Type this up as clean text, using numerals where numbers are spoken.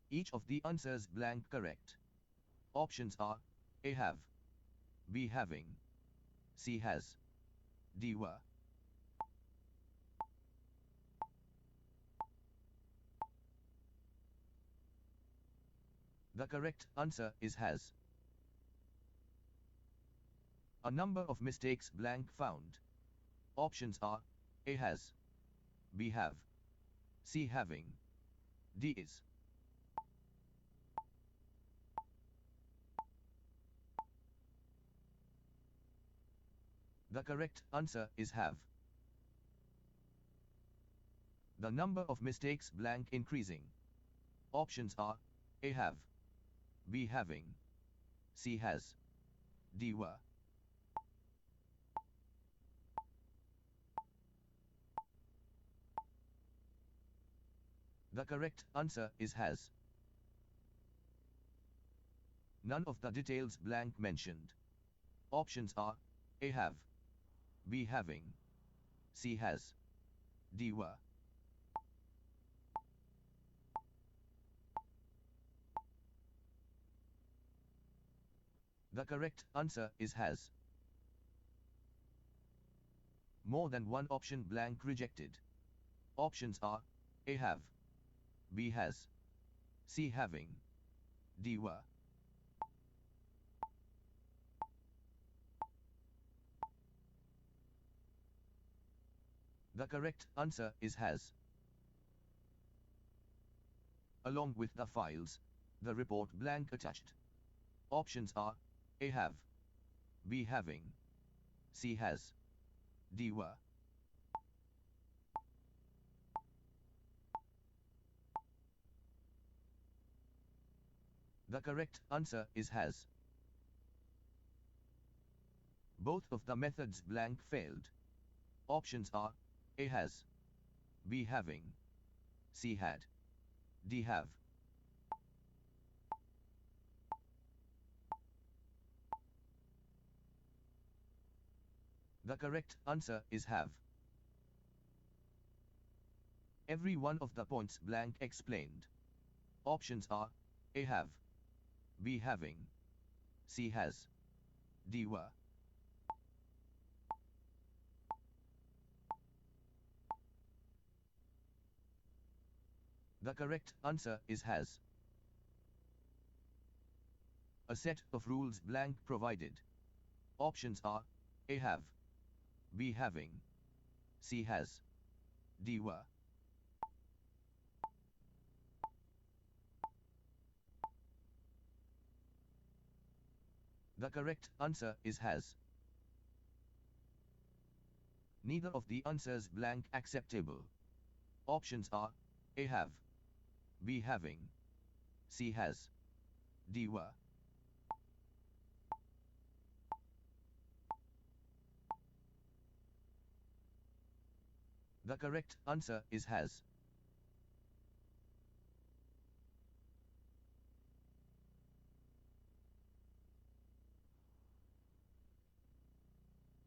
Each of the answers blank correct. Options are A. Have, B. Having, C. Has, D. Were. The correct answer is has. A number of mistakes blank found. Options are A. Has, B. Have, C. Having, D. Is. The correct answer is have. The number of mistakes blank increasing. Options are A. Have, B. Having, C. Has, D. Were. The correct answer is has. None of the details blank mentioned. Options are A. Have, B. Having, C. Has, D. Were. The correct answer is has. More than one option blank rejected. Options are A. Have, B. Has, C. Having, D. Were. The correct answer is has. Along with the files, the report blank attached. Options are A. Have, B. Having, C. Has, D. Were. The correct answer is has. Both of the methods blank failed. Options are A. Has, B. Having, C. Had, D. Have. The correct answer is have. Every one of the points blank explained. Options are A. Have, B. Having, C. Has, D. Were. The correct answer is has. A set of rules blank provided. Options are A. Have, B. Having, C. Has, D. Were. The correct answer is has. Neither of the answers blank acceptable. Options are A. Have, B. Having, C. Has, D. Were. The correct answer is has.